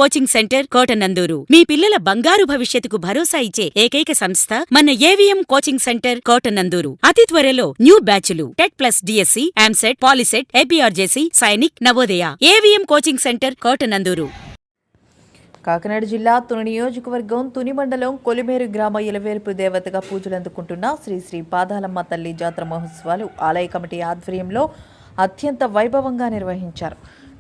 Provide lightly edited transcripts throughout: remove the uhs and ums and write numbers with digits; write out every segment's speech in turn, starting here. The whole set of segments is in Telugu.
కోచింగ్ సెంటర్ కోటనందూరు మీ పిల్లల బంగారు భవిష్యత్తుకు భరోసా ఇచ్చే ఏకైక సంస్థ మన ఏవిఎం కోచింగ్ సెంటర్ కోటనందూరు. అతి త్వరలో న్యూ బ్యాచ్లు టెట్ ప్లస్ డిఎస్సి, ఆమ్సెట్, POLYCET, APRJC, Sainik, Navodaya. AVM coaching centre Kotananduru. Kakinada జిల్లా తుని నియోజకవర్గం తుని మండలం కొలిమేరు గ్రామ ఇలవేల్పు దేవతగా పూజలు అందుకుంటున్న శ్రీ శ్రీ పాదాలమ్మ తల్లి జాతర మహోత్సవాలు ఆలయ కమిటీ ఆధ్వర్యంలో అత్యంత వైభవంగా నిర్వహించారు.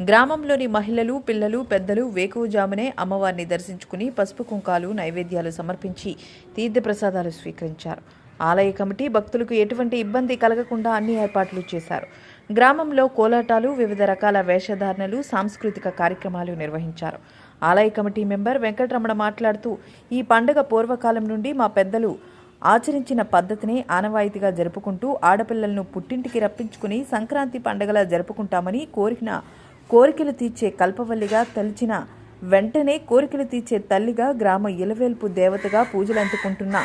గ్రామంలోని మహిళలు, పిల్లలు, పెద్దలు వేకువజామునే అమ్మవారిని దర్శించుకుని పసుపు కుంకాలు, నైవేద్యాలు సమర్పించి తీర్థప్రసాదాలు స్వీకరించారు. ఆలయ కమిటీ భక్తులకు ఎటువంటి ఇబ్బంది కలగకుండా అన్ని ఏర్పాట్లు చేశారు. గ్రామంలో కోలాటాలు, వివిధ రకాల వేషధారణలు, సాంస్కృతిక కార్యక్రమాలు నిర్వహించారు. ఆలయ కమిటీ మెంబర్ వెంకటరమణ మాట్లాడుతూ, ఈ పండుగ పూర్వకాలం నుండి మా పెద్దలు ఆచరించిన పద్ధతిని ఆనవాయితీగా జరుపుకుంటూ ఆడపిల్లలను పుట్టింటికి రప్పించుకుని సంక్రాంతి పండుగలా జరుపుకుంటామని, కోరికలు తీర్చే కల్పవల్లిగా తలిచిన వెంటనే కోరికలు తీర్చే తల్లిగా గ్రామ ఇలవేల్పు దేవతగా పూజలు అందుకుంటున్న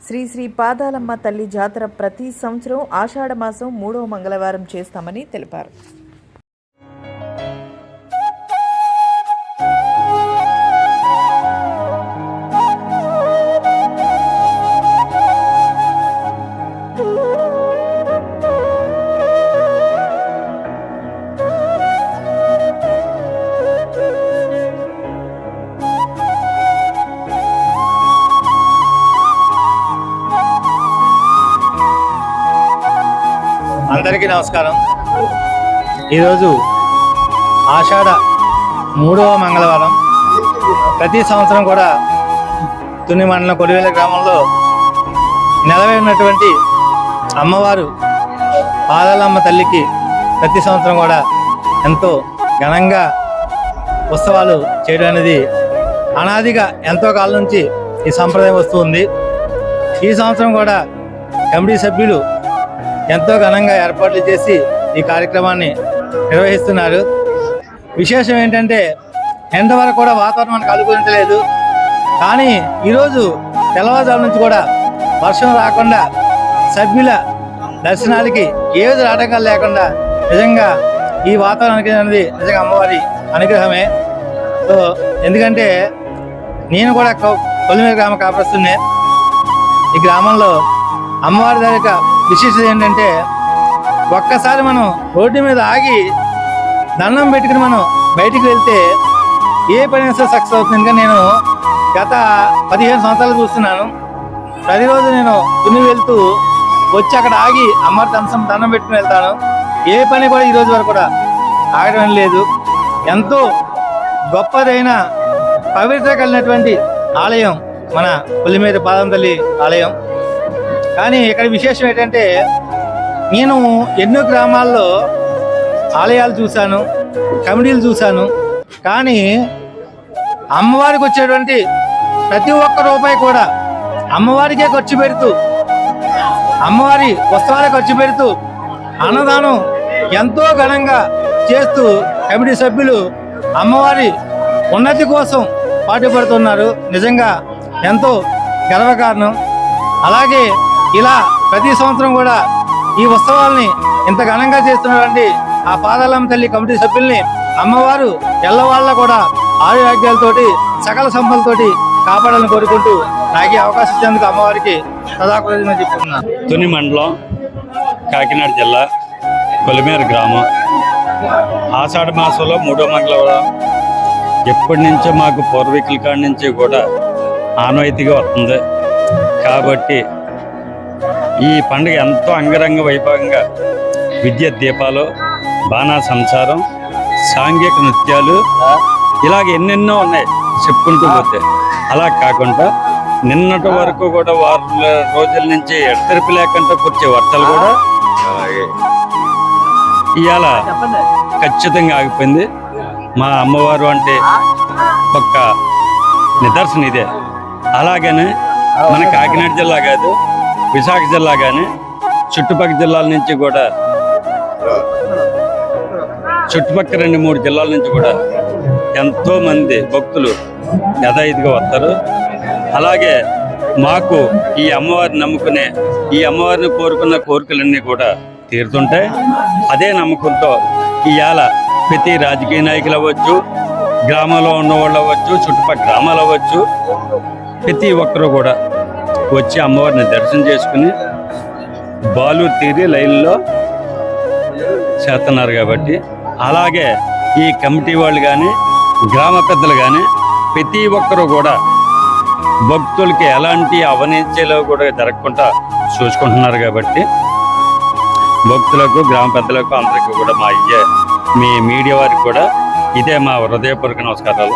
శ్రీ శ్రీ పాదాలమ్మ తల్లి జాతర ప్రతి సంవత్సరం ఆషాఢ మాసం 3వ మంగళవారం చేస్తామని తెలిపారు. అందరికీ నమస్కారం. ఈరోజు ఆషాఢ 3వ మంగళవారం. ప్రతి సంవత్సరం కూడా తుని మండలం కొలివేల గ్రామంలో నెలవై ఉన్నటువంటి అమ్మవారు పాదాలమ్మ తల్లికి ప్రతి సంవత్సరం కూడా ఎంతో ఘనంగా ఉత్సవాలు చేయడం అనేది అనాదిగా ఎంతో కాలం నుంచి ఈ సంప్రదాయం వస్తూ ఉంది. ఈ సంవత్సరం కూడా కమిటీ సభ్యులు ఎంతో ఘనంగా ఏర్పాట్లు చేసి ఈ కార్యక్రమాన్ని నిర్వహిస్తున్నారు. విశేషం ఏంటంటే ఎంతవరకు కూడా వాతావరణం మనకు అనుకూలించలేదు. కానీ ఈరోజు తెల్లవారుజాము నుంచి కూడా వర్షం రాకుండా సభ్యుల దర్శనాలకి ఏ విధ ఆటంకాలు లేకుండా నిజంగా ఈ వాతావరణానికి అనేది నిజంగా అమ్మవారి అనుగ్రహమే. సో ఎందుకంటే నేను కూడా కొలిమేరు గ్రామ కాపరిస్తున్నే. ఈ గ్రామంలో అమ్మవారి దగ్గర విశేషత ఏంటంటే ఒక్కసారి మనం రోడ్డు మీద ఆగి దండం పెట్టుకుని మనం బయటికి వెళ్తే ఏ పని సక్సెస్ అవుతుంది. ఎందుకంటే నేను గత 15 సంవత్సరాలు చూస్తున్నాను. ప్రతిరోజు నేను తుని వెళ్తూ వచ్చి అక్కడ ఆగి అమ్మవారి దండం పెట్టుకుని వెళ్తాను. ఏ పని కూడా ఈరోజు వరకు కూడా ఆగడం లేదు. ఎంతో గొప్పదైన పవిత్ర కలిగినటువంటి ఆలయం మన కొలిమేరు పాదాలమ్మ తల్లి ఆలయం. కానీ ఇక్కడ విశేషం ఏంటంటే నేను ఎన్నో గ్రామాల్లో ఆలయాలు చూశాను, కమిటీలు చూశాను. కానీ అమ్మవారికి వచ్చేటువంటి ప్రతి ఒక్క రూపాయి కూడా అమ్మవారికే ఖర్చు పెడుతూ, అమ్మవారి వస్త్రాలకు ఖర్చు పెడుతూ అన్నదానం ఎంతో ఘనంగా చేస్తూ కమిటీ సభ్యులు అమ్మవారి ఉన్నతి కోసం పాటుపడుతున్నారు. నిజంగా ఎంతో గర్వకారణం. అలాగే ఇలా ప్రతి సంవత్సరం కూడా ఈ ఉత్సవాల్ని ఇంత ఘనంగా చేస్తున్నటువంటి ఆ పాదాలమ్మ తల్లి కమిటీ సభ్యుల్ని అమ్మవారు ఎల్లవాళ్ళ కూడా ఆరోగ్యాలతోటి సకల సంపదలతోటి కాపాడాలని కోరుకుంటూ నాకు అవకాశం ఇచ్చేందుకు అమ్మవారికి సదాకృతజ్ఞతలు చెప్తున్నాను. తుని మండలం కాకినాడ జిల్లా కొలిమేరు గ్రామం ఆషాఢ మాసంలో 3వ మంగళవారం ఎప్పటి నుంచో మాకు పూర్వీకుల కాడి నుంచి కూడా ఆనవాయితీగా వస్తుంది. కాబట్టి ఈ పండుగ ఎంతో అంగరంగ వైభవంగా విద్యుత్ దీపాలు, బాణా సంచారం, సాంఘిక నృత్యాలు ఇలాగ ఎన్నెన్నో ఉన్నాయి చెప్పుకుంటూ పోతే. అలా కాకుండా నిన్నటి వరకు కూడా 6 రోజుల నుంచి ఎడతెరిపి లేకుండా కూర్చే వర్తలు కూడా ఇవాళ ఖచ్చితంగా ఆగిపోయింది. మా అమ్మవారు అంటే ఒక్క నిదర్శనం ఇదే. అలాగనే మన కాకినాడ జిల్లా కాదు, విశాఖ జిల్లా కానీ చుట్టుపక్కల జిల్లాల నుంచి కూడా, చుట్టుపక్కల 2-3 జిల్లాల నుంచి కూడా ఎంతో మంది భక్తులు యథాయితిగా వస్తారు. అలాగే మాకు ఈ అమ్మవారిని నమ్ముకునే, ఈ అమ్మవారిని కోరుకున్న కోరికలన్నీ కూడా తీరుతుంటాయి. అదే నమ్మకంతో ఇవాళ ప్రతి రాజకీయ నాయకులు అవ్వచ్చు, గ్రామంలో ఉన్న వాళ్ళు అవ్వచ్చు, చుట్టుపక్కల గ్రామాలు అవ్వచ్చు, ప్రతి ఒక్కరు కూడా వచ్చి అమ్మవారిని దర్శనం చేసుకుని బాలు తీరి లైన్లో చేస్తున్నారు. కాబట్టి అలాగే ఈ కమిటీ వాళ్ళు కానీ గ్రామ పెద్దలు కానీ ప్రతి ఒక్కరు కూడా భక్తులకి ఎలాంటి అవనించేలో కూడా జరగకుండా చూసుకుంటున్నారు. కాబట్టి భక్తులకు గ్రామ పెద్దలకు అందరికీ కూడా మీ మీడియా వారికి కూడా ఇదే మా హృదయపూర్వక నమస్కారాలు.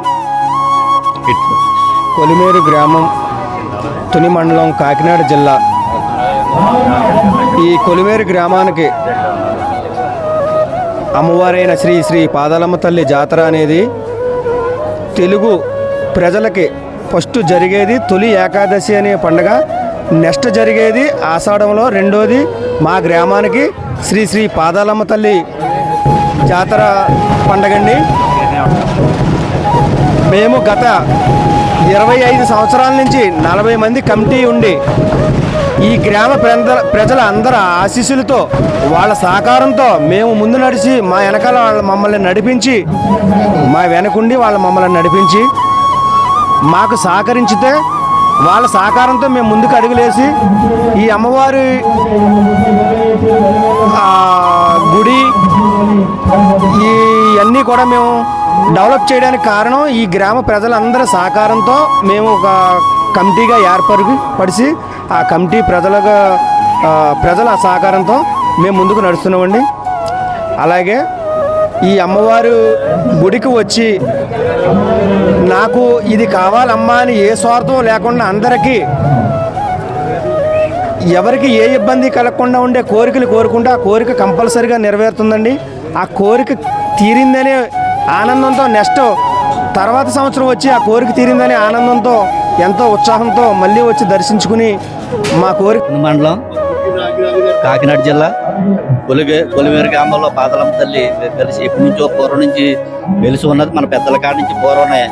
కొలిమేరు గ్రామం, తుని మండలం, కాకినాడ జిల్లా. ఈ కొలిమేరు గ్రామానికి అమ్మవారైన శ్రీ శ్రీ పాదాలమ్మ తల్లి జాతర అనేది తెలుగు ప్రజలకి ఫస్ట్ జరిగేది తొలి ఏకాదశి అనే పండుగ. నెక్స్ట్ జరిగేది ఆషాఢంలో, రెండోది మా గ్రామానికి శ్రీ శ్రీ పాదాలమ్మ తల్లి జాతర పండగండి. మేము గత 25 సంవత్సరాల నుంచి 40 మంది కమిటీ ఉండి ఈ గ్రామ ప్రజల అందరి ఆశీస్సులతో, వాళ్ళ సహకారంతో మేము ముందు నడిచి మా వెనకాల వాళ్ళ మమ్మల్ని నడిపించి, మా వెనకుండి వాళ్ళ మమ్మల్ని నడిపించి మాకు సహకరించితే వాళ్ళ సహకారంతో మేము ముందుకు అడుగులేసి ఈ అమ్మవారి గుడి ఇవన్నీ కూడా మేము డెవలప్ చేయడానికి కారణం ఈ గ్రామ ప్రజలందరి సహకారంతో మేము ఒక కమిటీగా ఏర్పరిచి ఆ కమిటీ ప్రజల సహకారంతో మేము ముందుకు నడుస్తున్నామండి. అలాగే ఈ అమ్మవారు గుడికి వచ్చి నాకు ఇది కావాలమ్మా అని ఏ స్వార్థం లేకుండా అందరికీ ఎవరికి ఏ ఇబ్బంది కలగకుండా ఉండే కోరికలు కోరుకుంటే ఆ కోరిక కంపల్సరిగా నెరవేరుతుందండి. ఆ కోరిక తీరిందనే ఆనందంతో నెక్స్ట్ తర్వాత సంవత్సరం వచ్చి ఆ కోరిక తీరిందనే ఆనందంతో ఎంతో ఉత్సాహంతో మళ్ళీ వచ్చి దర్శించుకుని మా కోరిక. మండలం, కాకినాడ జిల్లా, కొలిమేరు గ్రామంలో పాదాలమ్మ తల్లి కలిసి ఎప్పటి నుంచో పూర్వం నుంచి వెలిసి ఉన్నది. మన పెద్దల కాడి నుంచి పూర్వమే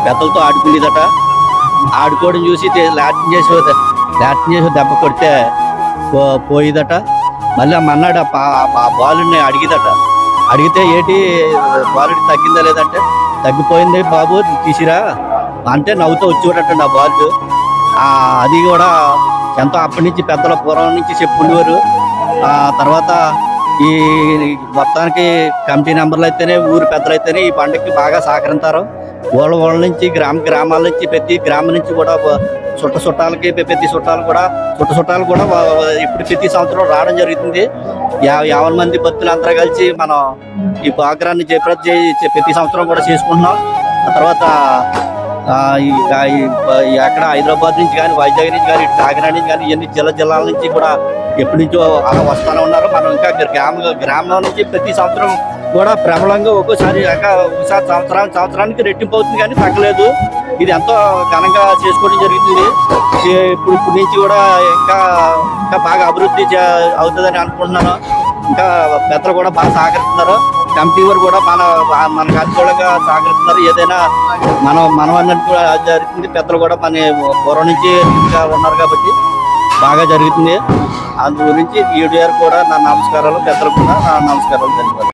పెద్దలతో ఆడుకునేదట. ఆడుకోవడం చూసి లాటిన్ చేసి దెబ్బ కొడితే పోయిదట. మళ్ళీ మన్నాడు ఆ బాలుని అడిగిదట. అడిగితే ఏంటి బాలుడి తగ్గిందా లేదంటే, తగ్గిపోయింది బాబు తీసిరా అంటే నవ్వుతూ వచ్చేటండి ఆ బాలు. అది కూడా ఎంతో అప్పటి నుంచి పెద్దల పూర్వం నుంచి చెప్పుకునేవారు. ఆ తర్వాత ఈ మొత్తానికి కమిటీ మెంబర్లు అయితేనే, ఊరు పెద్దలు అయితేనే ఈ పండుగకి బాగా సహకరిస్తారు. ఊళ్ళ నుంచి గ్రామాల నుంచి ప్రతి గ్రామం నుంచి కూడా చుట్టాలకి ప్రతి చుట్టాలు కూడా ఇప్పుడు ప్రతి సంవత్సరం రావడం జరుగుతుంది. 50 మంది భక్తులు అందరూ కలిసి మనం ఈ ప్రోగ్రాన్ని ప్రతి సంవత్సరం కూడా చేసుకుంటున్నాం. ఆ తర్వాత అక్కడ హైదరాబాద్ నుంచి కానీ, వైజాగ్ నుంచి కానీ, కాకినాడ నుంచి కానీ, ఎన్ని జిల్లాల నుంచి కూడా ఎప్పటి నుంచో అలా వస్తూనే ఉన్నారు. మనం ఇంకా గ్రామం నుంచి ప్రతి సంవత్సరం కూడా ప్రబలంగా ఒక్కోసారి సంవత్సరానికి రెట్టింపు అవుతుంది కానీ తగ్గలేదు. ఇది ఎంతో ఘనంగా చేసుకోవడం జరుగుతుంది. ఇప్పుడు నుంచి కూడా ఇంకా బాగా అభివృద్ధి అవుతుందని అనుకుంటున్నాను. ఇంకా పెద్దలు కూడా బాగా సహకరిస్తున్నారు. కమిటీ వారు కూడా మనకు అనుకూలంగా సహకరిస్తున్నారు. ఏదైనా మనం అన్నట్టు కూడా జరుగుతుంది. పెద్దలు కూడా మన పూర్వం నుంచి ఇంకా ఉన్నారు కాబట్టి బాగా జరుగుతుంది. అందు గురించి వీడియో కూడా నా నమస్కారాలు, పెద్దలు కూడా నా నమస్కారాలు తెలిపారు.